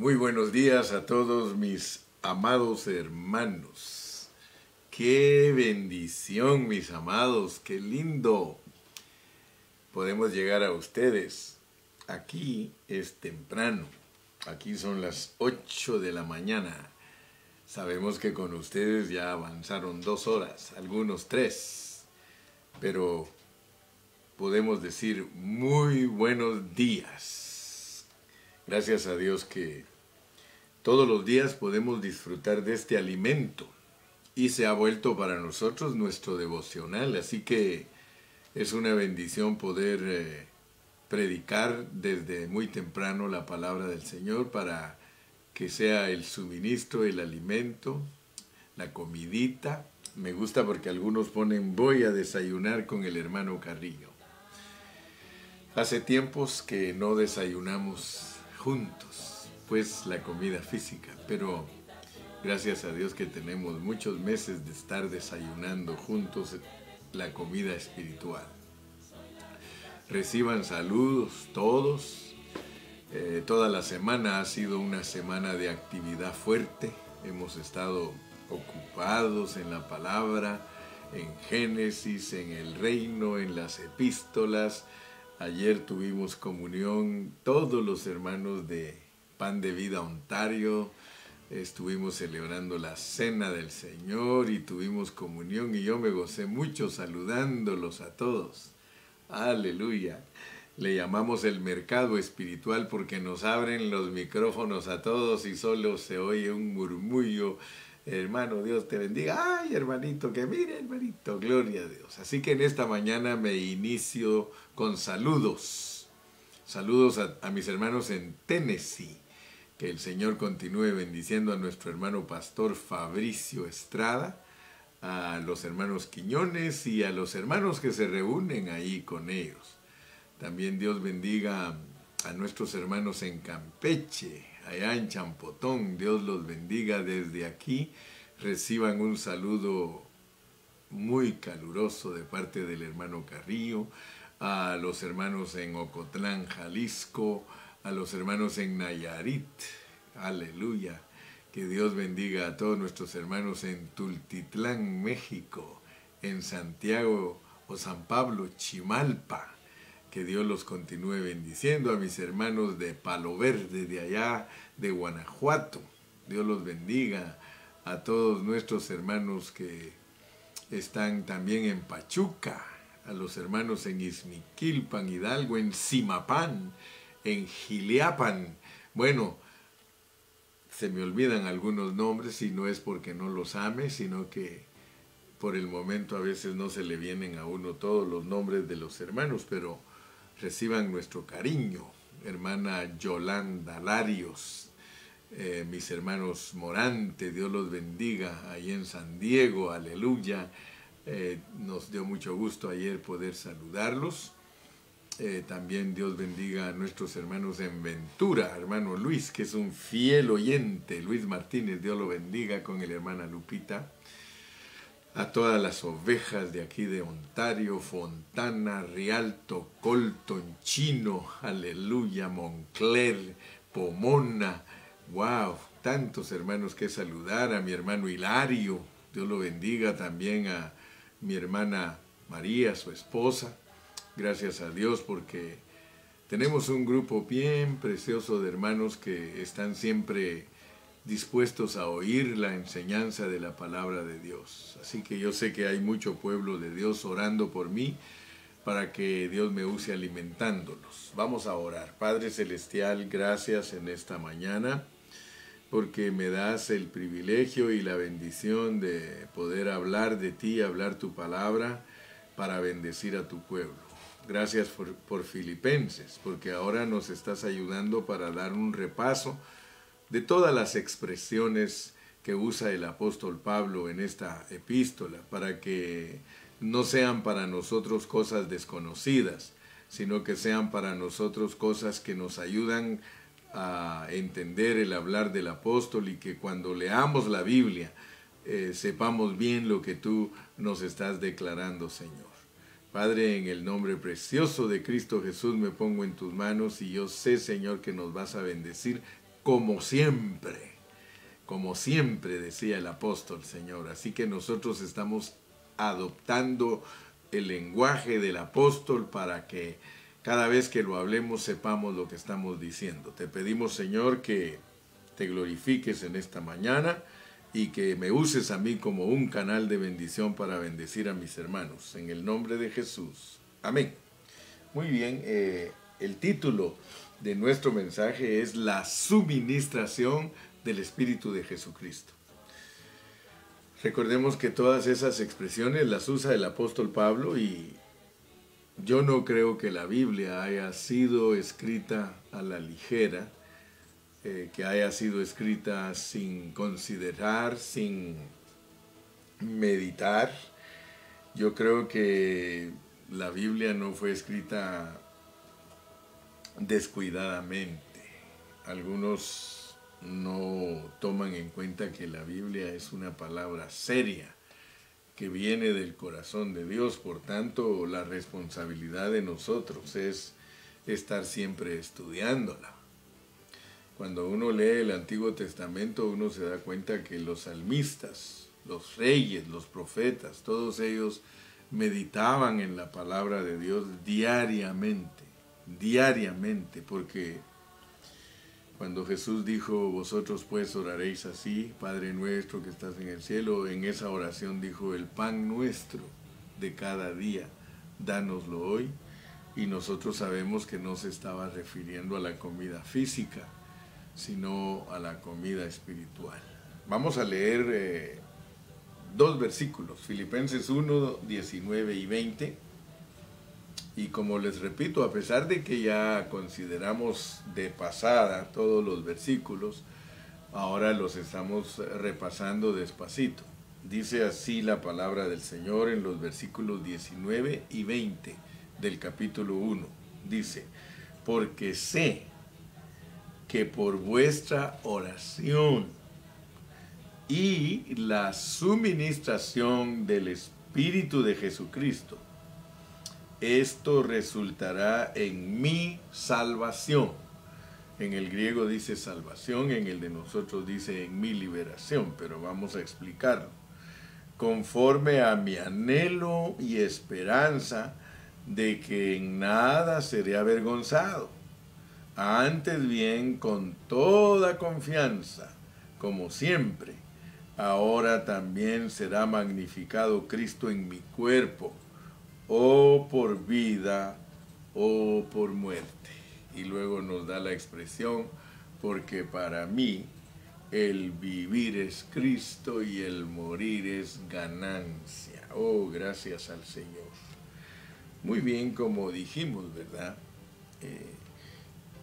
Muy buenos días a todos mis amados hermanos. ¡Qué bendición, mis amados! ¡Qué lindo! Podemos llegar a ustedes. Aquí es temprano. Aquí son las 8 de la mañana. Sabemos que con ustedes ya avanzaron 2 horas, algunos 3. Pero podemos decir muy buenos días. Gracias a Dios que todos los días podemos disfrutar de este alimento y se ha vuelto para nosotros nuestro devocional. Así que es una bendición poder predicar desde muy temprano la palabra del Señor para que sea el suministro, el alimento, la comidita. Me gusta porque algunos ponen voy a desayunar con el hermano Carrillo. Hace tiempos que no desayunamos juntos, pues la comida física, pero gracias a Dios que tenemos muchos meses de estar desayunando juntos la comida espiritual. Reciban saludos todos. Toda la semana ha sido una semana de actividad fuerte. Hemos estado ocupados en la palabra, en Génesis, en el reino, en las epístolas. Ayer tuvimos comunión, todos los hermanos de Pan de Vida Ontario. Estuvimos celebrando la Cena del Señor y tuvimos comunión y yo me gocé mucho saludándolos a todos. Aleluya. Le llamamos el mercado espiritual porque nos abren los micrófonos a todos y solo se oye un murmullo. Hermano, Dios te bendiga. Ay, hermanito, que mire, hermanito, gloria a Dios. Así que en esta mañana me inicio con saludos. Saludos a mis hermanos en Tennessee. Que el Señor continúe bendiciendo a nuestro hermano pastor Fabricio Estrada, a los hermanos Quiñones y a los hermanos que se reúnen ahí con ellos. También Dios bendiga a nuestros hermanos en Campeche, allá en Champotón. Dios los bendiga desde aquí. Reciban un saludo muy caluroso de parte del hermano Carrillo, a los hermanos en Ocotlán, Jalisco, a los hermanos en Nayarit. Aleluya. Que Dios bendiga a todos nuestros hermanos en Tultitlán, México, en Santiago o San Pablo, Chimalpa. Que Dios los continúe bendiciendo. A mis hermanos de Palo Verde, de allá, de Guanajuato. Dios los bendiga. A todos nuestros hermanos que están también en Pachuca. A los hermanos en Izmiquilpan, Hidalgo, en Zimapán, en Jiliapan. Bueno, se me olvidan algunos nombres y no es porque no los ame, sino que por el momento a veces no se le vienen a uno todos los nombres de los hermanos, pero reciban nuestro cariño. Hermana Yolanda Larios, mis hermanos Morante, Dios los bendiga, ahí en San Diego, aleluya. Nos dio mucho gusto ayer poder saludarlos. También Dios bendiga a nuestros hermanos en Ventura, hermano Luis, que es un fiel oyente, Luis Martínez, Dios lo bendiga, con el hermana Lupita. A todas las ovejas de aquí de Ontario, Fontana, Rialto, Colton, Chino, aleluya, Moncler, Pomona, wow, tantos hermanos que saludar. A mi hermano Hilario, Dios lo bendiga, también a mi hermana María, su esposa. Gracias a Dios porque tenemos un grupo bien precioso de hermanos que están siempre dispuestos a oír la enseñanza de la palabra de Dios. Así que yo sé que hay mucho pueblo de Dios orando por mí para que Dios me use alimentándolos. Vamos a orar. Padre Celestial, gracias en esta mañana porque me das el privilegio y la bendición de poder hablar de ti, hablar tu palabra para bendecir a tu pueblo. Gracias por Filipenses, porque ahora nos estás ayudando para dar un repaso de todas las expresiones que usa el apóstol Pablo en esta epístola, para que no sean para nosotros cosas desconocidas, sino que sean para nosotros cosas que nos ayudan a entender el hablar del apóstol y que cuando leamos la Biblia sepamos bien lo que tú nos estás declarando, Señor. Padre, en el nombre precioso de Cristo Jesús me pongo en tus manos y yo sé, Señor, que nos vas a bendecir como siempre decía el apóstol, Señor. Así que nosotros estamos adoptando el lenguaje del apóstol para que cada vez que lo hablemos sepamos lo que estamos diciendo. Te pedimos, Señor, que te glorifiques en esta mañana y que me uses a mí como un canal de bendición para bendecir a mis hermanos. En el nombre de Jesús. Amén. Muy bien, el título de nuestro mensaje es la suministración del Espíritu de Jesucristo. Recordemos que todas esas expresiones las usa el apóstol Pablo y yo no creo que la Biblia haya sido escrita a la ligera, que haya sido escrita sin considerar, sin meditar. Yo creo que la Biblia no fue escrita descuidadamente. Algunos no toman en cuenta que la Biblia es una palabra seria que viene del corazón de Dios. Por tanto, la responsabilidad de nosotros es estar siempre estudiándola. Cuando uno lee el Antiguo Testamento, uno se da cuenta que los salmistas, los reyes, los profetas, todos ellos meditaban en la palabra de Dios diariamente, porque cuando Jesús dijo, vosotros pues oraréis así, Padre nuestro que estás en el cielo, en esa oración dijo, el pan nuestro de cada día, dánoslo hoy, y nosotros sabemos que no se estaba refiriendo a la comida física, sino a la comida espiritual. Vamos a leer dos versículos, Filipenses 1, 19 y 20, y como les repito, a pesar de que ya consideramos de pasada todos los versículos, ahora los estamos repasando despacito. Dice así la palabra del Señor en los versículos 19 y 20 del capítulo 1. Dice, porque sé que por vuestra oración y la suministración del Espíritu de Jesucristo, esto resultará en mi salvación. En el griego dice salvación, en el de nosotros dice en mi liberación, pero vamos a explicarlo. Conforme a mi anhelo y esperanza de que en nada seré avergonzado, antes bien con toda confianza, como siempre, ahora también será magnificado Cristo en mi cuerpo, o por vida o por muerte. Y luego nos da la expresión, porque para mí el vivir es Cristo y el morir es ganancia. Oh, gracias al Señor. Muy bien, como dijimos, ¿verdad?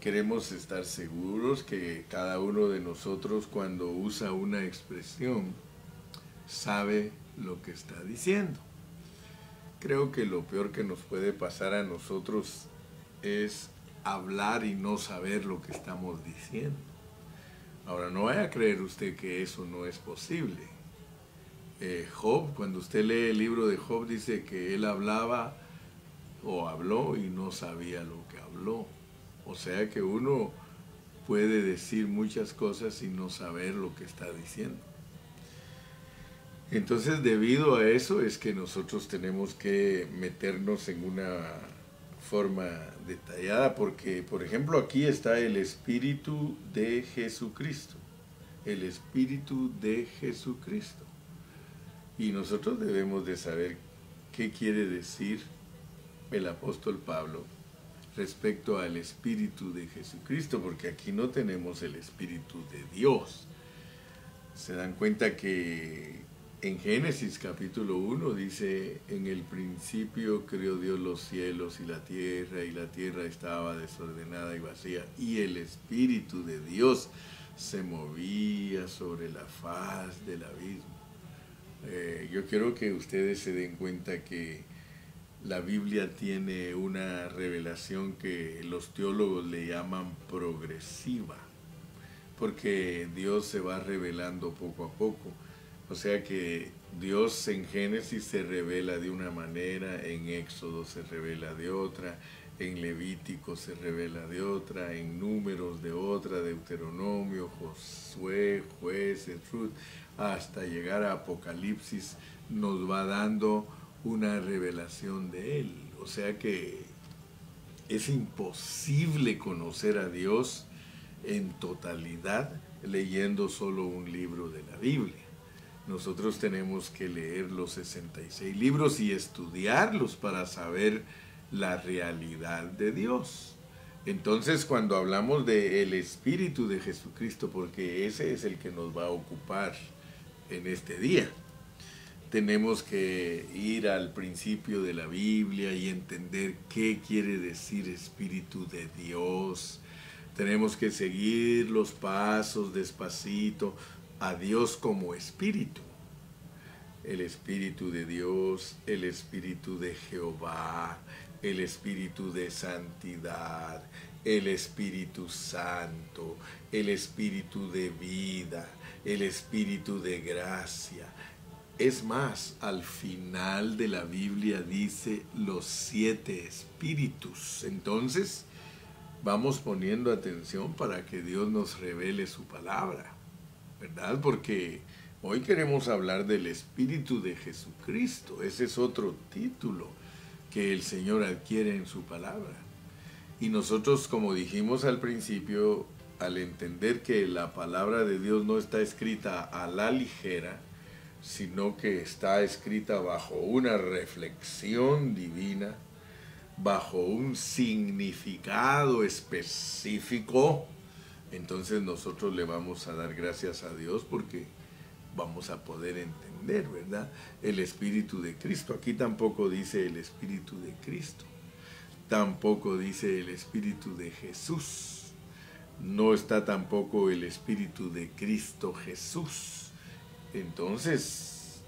Queremos estar seguros que cada uno de nosotros cuando usa una expresión sabe lo que está diciendo. Creo que lo peor que nos puede pasar a nosotros es hablar y no saber lo que estamos diciendo. Ahora, no vaya a creer usted que eso no es posible. Job, cuando usted lee el libro de Job, dice que él hablaba o habló y no sabía lo que habló. O sea que uno puede decir muchas cosas y no saber lo que está diciendo. Entonces, debido a eso es que nosotros tenemos que meternos en una forma detallada, porque, por ejemplo, aquí está el Espíritu de Jesucristo. El Espíritu de Jesucristo. Y nosotros debemos de saber qué quiere decir el apóstol Pablo respecto al Espíritu de Jesucristo, porque aquí no tenemos el Espíritu de Dios. Se dan cuenta que en Génesis capítulo 1 dice, en el principio creó Dios los cielos y la tierra estaba desordenada y vacía, y el Espíritu de Dios se movía sobre la faz del abismo. Yo quiero que ustedes se den cuenta que la Biblia tiene una revelación que los teólogos le llaman progresiva, porque Dios se va revelando poco a poco. O sea que Dios en Génesis se revela de una manera, en Éxodo se revela de otra, en Levítico se revela de otra, en Números de otra, Deuteronomio, Josué, Jueces, Ruth, hasta llegar a Apocalipsis, nos va dando una revelación de Él. O sea que es imposible conocer a Dios en totalidad leyendo solo un libro de la Biblia. Nosotros tenemos que leer los 66 libros y estudiarlos para saber la realidad de Dios. Entonces, cuando hablamos del Espíritu de Jesucristo, porque ese es el que nos va a ocupar en este día, tenemos que ir al principio de la Biblia y entender qué quiere decir Espíritu de Dios. Tenemos que seguir los pasos despacito a Dios como Espíritu. El Espíritu de Dios, el Espíritu de Jehová, el Espíritu de santidad, el Espíritu Santo, el Espíritu de vida, el Espíritu de gracia. Es más, al final de la Biblia dice los 7 espíritus. Entonces, vamos poniendo atención para que Dios nos revele su palabra, ¿verdad? Porque hoy queremos hablar del Espíritu de Jesucristo. Ese es otro título que el Señor adquiere en su palabra. Y nosotros, como dijimos al principio, al entender que la palabra de Dios no está escrita a la ligera, sino que está escrita bajo una reflexión divina, bajo un significado específico, entonces nosotros le vamos a dar gracias a Dios porque vamos a poder entender, ¿verdad? El Espíritu de Cristo. Aquí tampoco dice el Espíritu de Cristo, tampoco dice el Espíritu de Jesús, no está tampoco el Espíritu de Cristo Jesús. Entonces,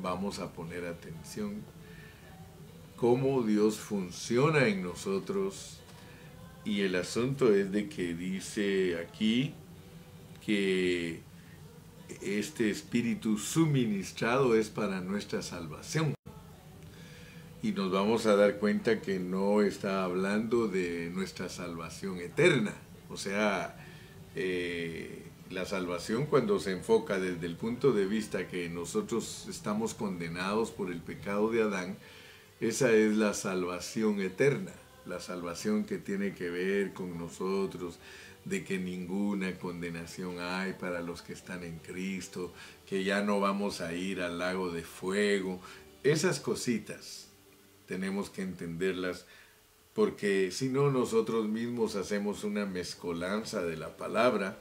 vamos a poner atención cómo Dios funciona en nosotros. Y el asunto es de que dice aquí que este Espíritu suministrado es para nuestra salvación. Y nos vamos a dar cuenta que no está hablando de nuestra salvación eterna. O sea, la salvación, cuando se enfoca desde el punto de vista que nosotros estamos condenados por el pecado de Adán, esa es la salvación eterna, la salvación que tiene que ver con nosotros, de que ninguna condenación hay para los que están en Cristo, que ya no vamos a ir al lago de fuego. Esas cositas tenemos que entenderlas, porque si no, nosotros mismos hacemos una mezcolanza de la palabra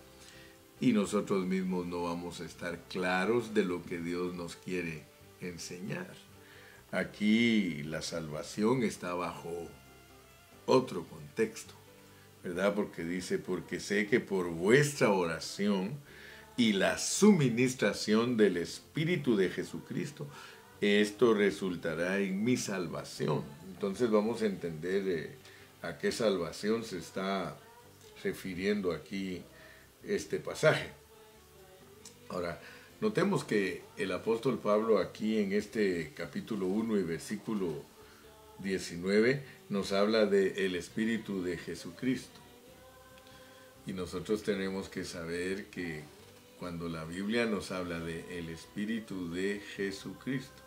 y nosotros mismos no vamos a estar claros de lo que Dios nos quiere enseñar. Aquí la salvación está bajo otro contexto, ¿verdad? Porque dice, porque sé que por vuestra oración y la suministración del Espíritu de Jesucristo, esto resultará en mi salvación. Entonces vamos a entender a qué salvación se está refiriendo aquí este pasaje. Ahora, notemos que el apóstol Pablo aquí en este capítulo 1 y versículo 19 nos habla del Espíritu de Jesucristo. Y nosotros tenemos que saber que cuando la Biblia nos habla del Espíritu de Jesucristo,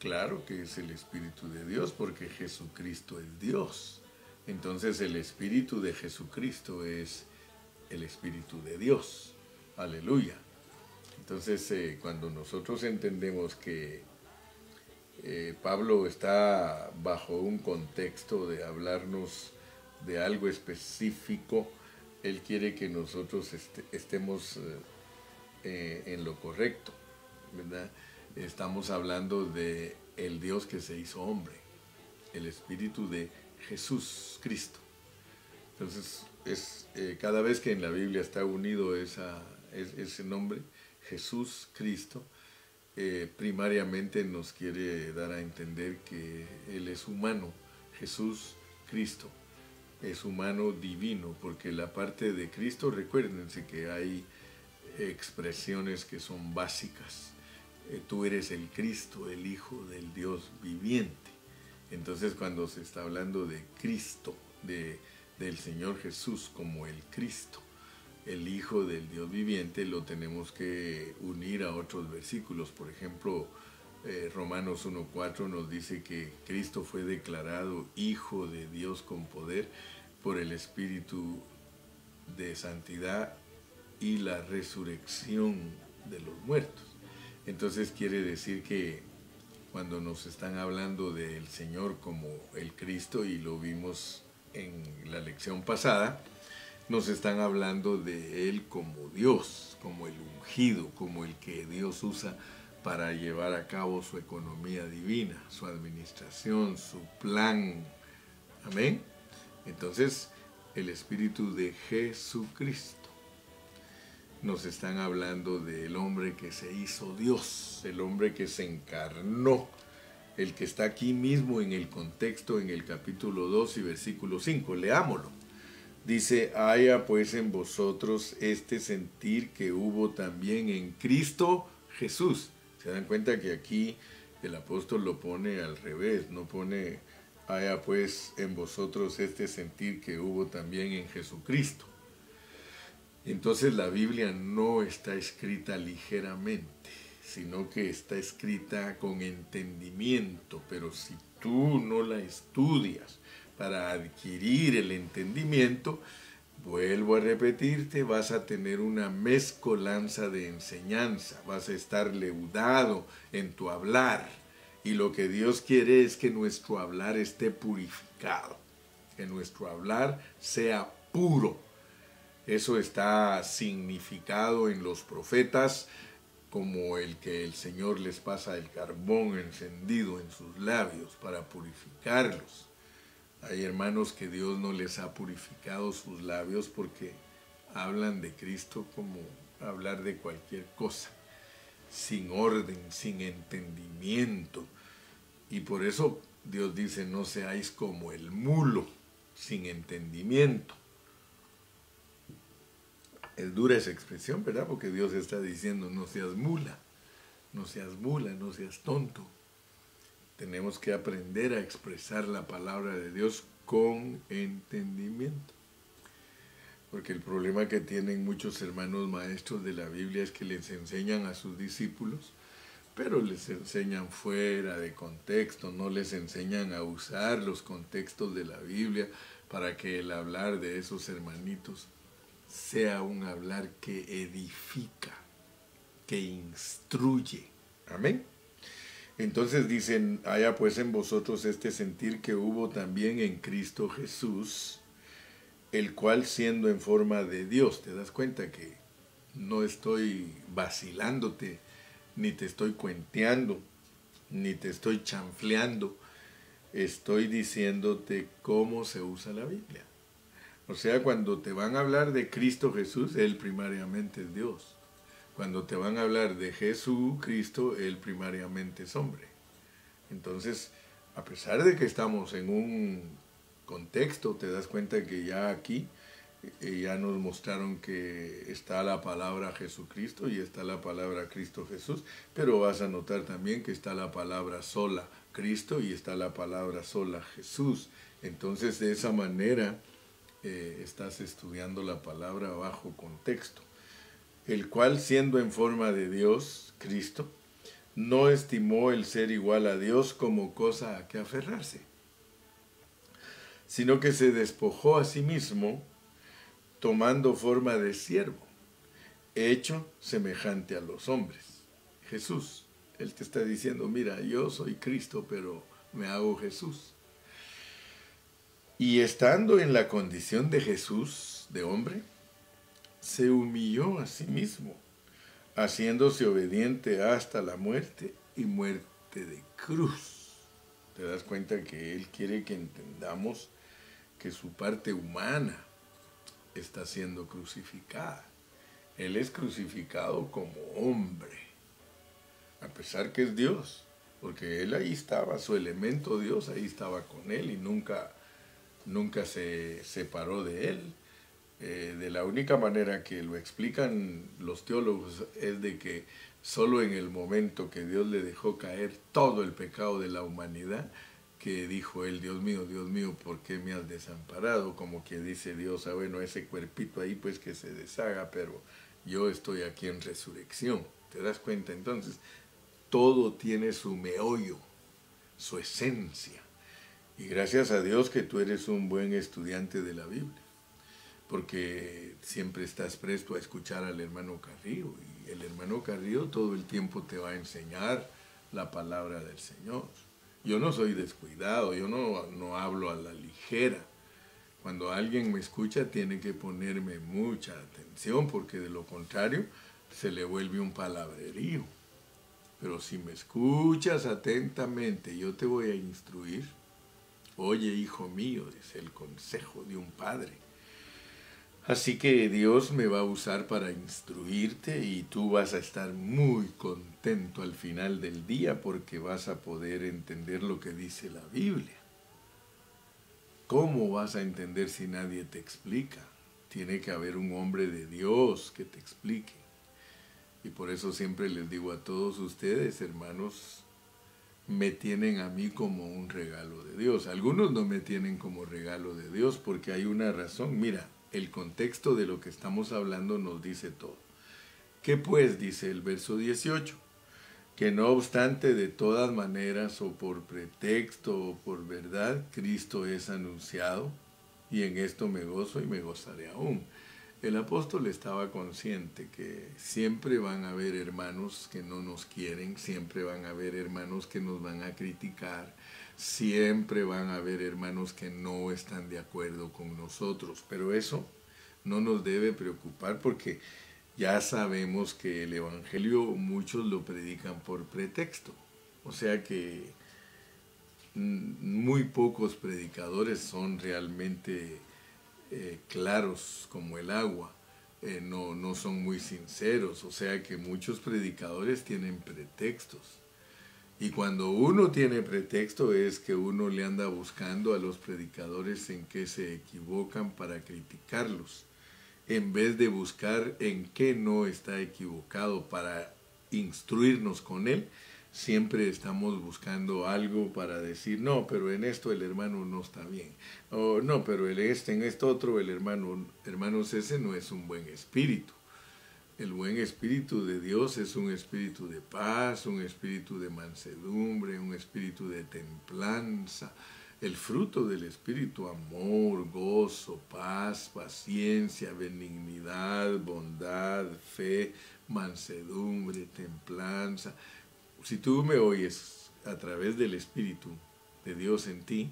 claro que es el Espíritu de Dios porque Jesucristo es Dios. Entonces el Espíritu de Jesucristo es el Espíritu de Dios. Aleluya. Entonces, cuando nosotros entendemos que Pablo está bajo un contexto de hablarnos de algo específico, él quiere que nosotros estemos en lo correcto, ¿verdad? Estamos hablando de el Dios que se hizo hombre, el Espíritu de Jesús Cristo. Entonces, cada vez que en la Biblia está unido ese nombre, Jesús Cristo, primariamente nos quiere dar a entender que Él es humano. Jesús Cristo es humano divino, porque la parte de Cristo, recuérdense que hay expresiones que son básicas. Tú eres el Cristo, el Hijo del Dios viviente. Entonces cuando se está hablando de Cristo, del Señor Jesús como el Cristo, el Hijo del Dios viviente, lo tenemos que unir a otros versículos. Por ejemplo, Romanos 1:4 nos dice que Cristo fue declarado Hijo de Dios con poder por el Espíritu de santidad y la resurrección de los muertos. Entonces quiere decir que cuando nos están hablando del Señor como el Cristo, y lo vimos en la lección pasada, nos están hablando de Él como Dios, como el ungido, como el que Dios usa para llevar a cabo su economía divina, su administración, su plan. Amén. Entonces, el Espíritu de Jesucristo. Nos están hablando del hombre que se hizo Dios, el hombre que se encarnó, el que está aquí mismo en el contexto, en el capítulo 2 y versículo 5. Leámoslo. Dice, haya pues en vosotros este sentir que hubo también en Cristo Jesús. Se dan cuenta que aquí el apóstol lo pone al revés, no pone, haya pues en vosotros este sentir que hubo también en Jesucristo. Entonces la Biblia no está escrita ligeramente, sino que está escrita con entendimiento, pero si tú no la estudias para adquirir el entendimiento, vuelvo a repetirte, vas a tener una mezcolanza de enseñanza, vas a estar leudado en tu hablar, y lo que Dios quiere es que nuestro hablar esté purificado, que nuestro hablar sea puro. Eso está significado en los profetas como el que el Señor les pasa el carbón encendido en sus labios para purificarlos. Hay hermanos que Dios no les ha purificado sus labios porque hablan de Cristo como hablar de cualquier cosa, sin orden, sin entendimiento. Y por eso Dios dice, no seáis como el mulo, sin entendimiento. Es dura esa expresión, ¿verdad? Porque Dios está diciendo, no seas mula, no seas mula, no seas tonto. Tenemos que aprender a expresar la palabra de Dios con entendimiento. Porque el problema que tienen muchos hermanos maestros de la Biblia es que les enseñan a sus discípulos, pero les enseñan fuera de contexto, no les enseñan a usar los contextos de la Biblia para que el hablar de esos hermanitos sea un hablar que edifica, que instruye. Amén. Entonces dicen, haya pues en vosotros este sentir que hubo también en Cristo Jesús, el cual siendo en forma de Dios, te das cuenta que no estoy vacilándote, ni te estoy cuenteando, ni te estoy chanfleando, estoy diciéndote cómo se usa la Biblia. O sea, cuando te van a hablar de Cristo Jesús, Él primariamente es Dios. Cuando te van a hablar de Jesucristo, Él primariamente es hombre. Entonces, a pesar de que estamos en un contexto, te das cuenta que ya aquí ya nos mostraron que está la palabra Jesucristo y está la palabra Cristo Jesús, pero vas a notar también que está la palabra sola Cristo y está la palabra sola Jesús. Entonces, de esa manera estás estudiando la palabra bajo contexto. El cual, siendo en forma de Dios, Cristo, no estimó el ser igual a Dios como cosa a que aferrarse, sino que se despojó a sí mismo, tomando forma de siervo, hecho semejante a los hombres. Jesús, Él te está diciendo, mira, yo soy Cristo, pero me hago Jesús. Y estando en la condición de Jesús, de hombre, se humilló a sí mismo, haciéndose obediente hasta la muerte y muerte de cruz. Te das cuenta que Él quiere que entendamos que su parte humana está siendo crucificada. Él es crucificado como hombre, a pesar que es Dios, porque Él ahí estaba, su elemento Dios ahí estaba con Él y nunca se separó de Él. De la única manera que lo explican los teólogos es de que solo en el momento que Dios le dejó caer todo el pecado de la humanidad, que dijo él, Dios mío, ¿por qué me has desamparado? Como que dice Dios, bueno, ese cuerpito ahí pues que se deshaga, pero yo estoy aquí en resurrección. ¿Te das cuenta? Entonces, todo tiene su meollo, su esencia. Y gracias a Dios que tú eres un buen estudiante de la Biblia, porque siempre estás presto a escuchar al hermano Carrillo, y el hermano Carrillo todo el tiempo te va a enseñar la palabra del Señor. Yo no soy descuidado, yo no hablo a la ligera. Cuando alguien me escucha tiene que ponerme mucha atención, porque de lo contrario se le vuelve un palabrerío. Pero si me escuchas atentamente, yo te voy a instruir. Oye, hijo mío, es el consejo de un padre. Así que Dios me va a usar para instruirte y tú vas a estar muy contento al final del día porque vas a poder entender lo que dice la Biblia. ¿Cómo vas a entender si nadie te explica? Tiene que haber un hombre de Dios que te explique. Y por eso siempre les digo a todos ustedes, hermanos, me tienen a mí como un regalo de Dios. Algunos no me tienen como regalo de Dios porque hay una razón. Mira, el contexto de lo que estamos hablando nos dice todo. ¿Qué pues? Dice el verso 18. Que no obstante, de todas maneras, o por pretexto o por verdad, Cristo es anunciado, y en esto me gozo y me gozaré aún. El apóstol estaba consciente que siempre van a haber hermanos que no nos quieren, siempre van a haber hermanos que nos van a criticar, siempre van a haber hermanos que no están de acuerdo con nosotros, pero eso no nos debe preocupar porque ya sabemos que el evangelio muchos lo predican por pretexto, o sea que muy pocos predicadores son realmente claros como el agua, no son muy sinceros, o sea que muchos predicadores tienen pretextos. Y cuando uno tiene pretexto es que uno le anda buscando a los predicadores en qué se equivocan para criticarlos, en vez de buscar en qué no está equivocado para instruirnos con él. Siempre estamos buscando algo para decir, no, pero en esto el hermano no está bien. O no, pero en esto otro el hermano, hermanos, ese no es un buen espíritu. El buen espíritu de Dios es un espíritu de paz, un espíritu de mansedumbre, un espíritu de templanza. El fruto del espíritu, amor, gozo, paz, paciencia, benignidad, bondad, fe, mansedumbre, templanza. Si tú me oyes a través del Espíritu de Dios en ti,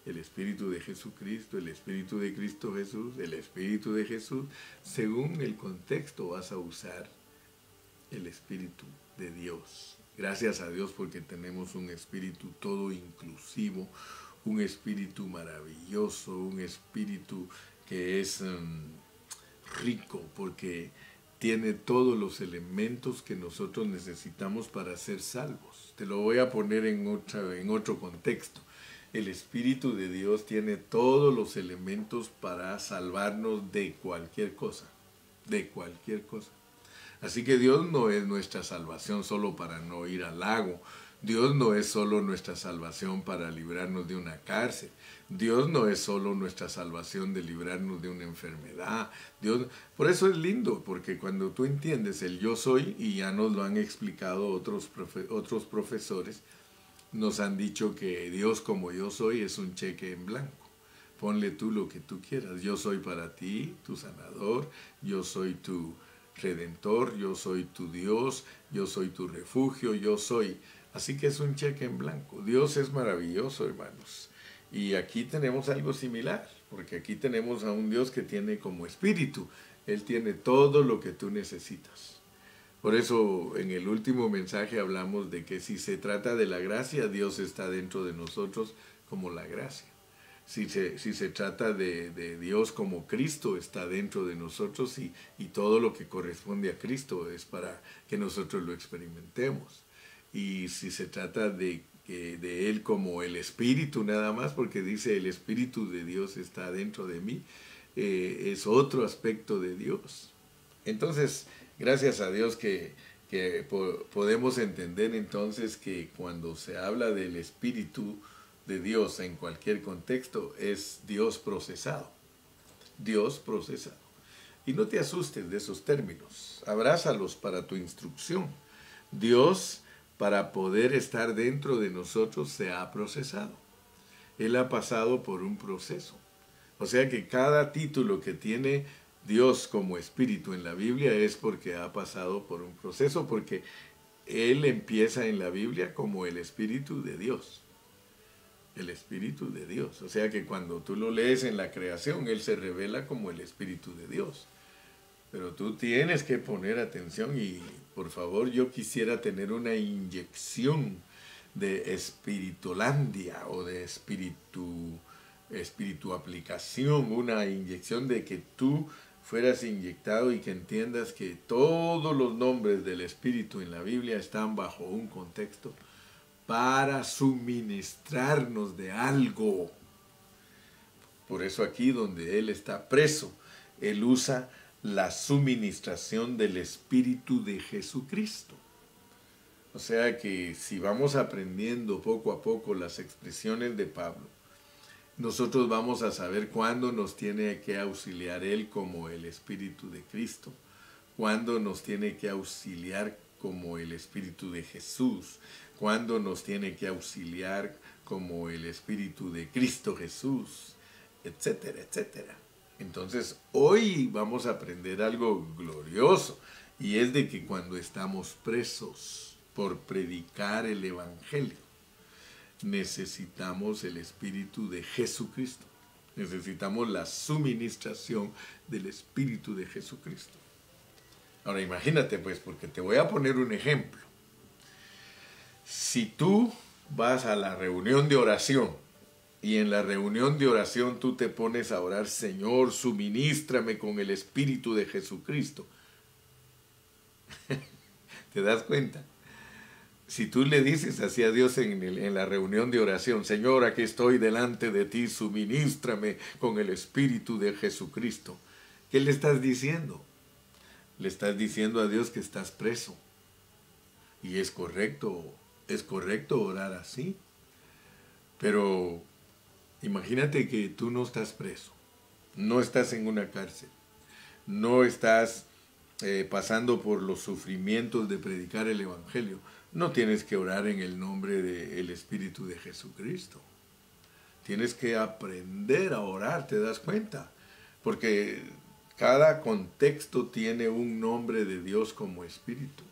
el Espíritu de Jesucristo, el Espíritu de Cristo Jesús, el Espíritu de Jesús, según el contexto vas a usar el Espíritu de Dios. Gracias a Dios porque tenemos un Espíritu todo inclusivo, un Espíritu maravilloso, un Espíritu que es rico porque tiene todos los elementos que nosotros necesitamos para ser salvos. Te lo voy a poner en otro contexto. El Espíritu de Dios tiene todos los elementos para salvarnos de cualquier cosa, de cualquier cosa. Así que Dios no es nuestra salvación solo para no ir al lago. Dios no es solo nuestra salvación para librarnos de una cárcel. Dios no es solo nuestra salvación de librarnos de una enfermedad. Por eso es lindo, porque cuando tú entiendes el yo soy, y ya nos lo han explicado otros profesores, nos han dicho que Dios como yo soy es un cheque en blanco. Ponle tú lo que tú quieras. Yo soy para ti, tu sanador, yo soy tu redentor, yo soy tu Dios, yo soy tu refugio, yo soy. Así que es un cheque en blanco. Dios es maravilloso, hermanos. Y aquí tenemos algo similar, porque aquí tenemos a un Dios que tiene como espíritu. Él tiene todo lo que tú necesitas. Por eso en el último mensaje hablamos de que si se trata de la gracia, Dios está dentro de nosotros como la gracia. Si se trata de Dios como Cristo, está dentro de nosotros y todo lo que corresponde a Cristo es para que nosotros lo experimentemos. Y si se trata de Él como el Espíritu nada más, porque dice el Espíritu de Dios está dentro de mí, es otro aspecto de Dios. Entonces, gracias a Dios que podemos entender entonces que cuando se habla del Espíritu de Dios en cualquier contexto es Dios procesado. Dios procesado. Y no te asustes de esos términos. Abrázalos para tu instrucción. Dios, para poder estar dentro de nosotros, se ha procesado. Él ha pasado por un proceso. O sea que cada título que tiene Dios como espíritu en la Biblia es porque ha pasado por un proceso, porque Él empieza en la Biblia como el Espíritu de Dios. El Espíritu de Dios. O sea que cuando tú lo lees en la creación, Él se revela como el Espíritu de Dios. Pero tú tienes que poner atención y, por favor, yo quisiera tener una inyección de espiritulandia o de espíritu aplicación, una inyección de que tú fueras inyectado y que entiendas que todos los nombres del Espíritu en la Biblia están bajo un contexto para suministrarnos de algo. Por eso aquí donde Él está preso, Él usa la suministración del Espíritu de Jesucristo. O sea que si vamos aprendiendo poco a poco las expresiones de Pablo, nosotros vamos a saber cuándo nos tiene que auxiliar Él como el Espíritu de Cristo, cuándo nos tiene que auxiliar como el Espíritu de Jesús, cuándo nos tiene que auxiliar como el Espíritu de Cristo Jesús, etcétera, etcétera. Entonces, hoy vamos a aprender algo glorioso, y es de que cuando estamos presos por predicar el Evangelio, necesitamos el Espíritu de Jesucristo. Necesitamos la suministración del Espíritu de Jesucristo. Ahora imagínate pues, porque te voy a poner un ejemplo. Si tú vas a la reunión de oración y en la reunión de oración tú te pones a orar, Señor, suminístrame con el Espíritu de Jesucristo. ¿Te das cuenta? Si tú le dices así a Dios en la reunión de oración, Señor, aquí estoy delante de ti, suminístrame con el Espíritu de Jesucristo. ¿Qué le estás diciendo? Le estás diciendo a Dios que estás preso. Y es correcto orar así. Pero imagínate que tú no estás preso, no estás en una cárcel, no estás pasando por los sufrimientos de predicar el Evangelio. No tienes que orar en el nombre del Espíritu de Jesucristo. Tienes que aprender a orar, ¿te das cuenta? Porque cada contexto tiene un nombre de Dios como Espíritu.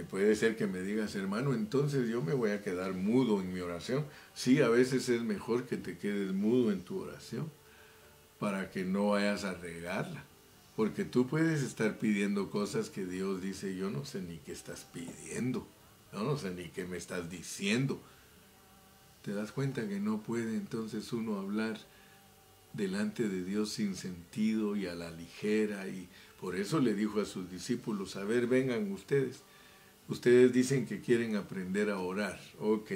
Puede ser que me digas, hermano, entonces yo me voy a quedar mudo en mi oración. Sí, a veces es mejor que te quedes mudo en tu oración para que no vayas a regarla. Porque tú puedes estar pidiendo cosas que Dios dice, yo no sé ni qué estás pidiendo, yo no sé ni qué me estás diciendo. ¿Te das cuenta que no puede entonces uno hablar delante de Dios sin sentido y a la ligera? Y por eso le dijo a sus discípulos, a ver, vengan ustedes. Ustedes dicen que quieren aprender a orar. Ok,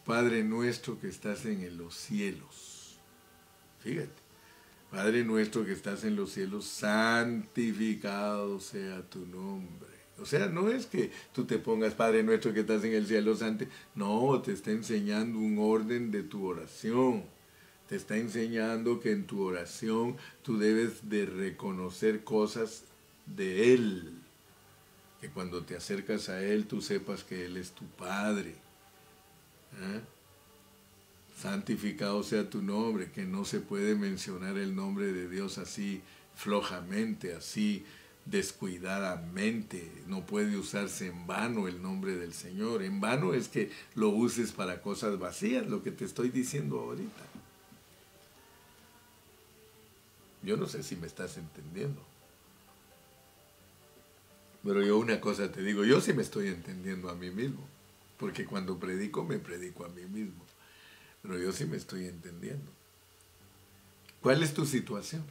Padre nuestro que estás en los cielos. Fíjate. Padre nuestro que estás en los cielos, santificado sea tu nombre. O sea, no es que tú te pongas Padre nuestro que estás en el cielo, no, te está enseñando un orden de tu oración. Te está enseñando que en tu oración tú debes de reconocer cosas de Él. Que cuando te acercas a Él, tú sepas que Él es tu Padre. Santificado sea tu nombre, que no se puede mencionar el nombre de Dios así flojamente, así descuidadamente. No puede usarse en vano el nombre del Señor. En vano es que lo uses para cosas vacías, lo que te estoy diciendo ahorita. Yo no sé si me estás entendiendo. Pero yo una cosa te digo, yo sí me estoy entendiendo a mí mismo. Porque cuando predico, me predico a mí mismo. Pero yo sí me estoy entendiendo. ¿Cuál es tu situación?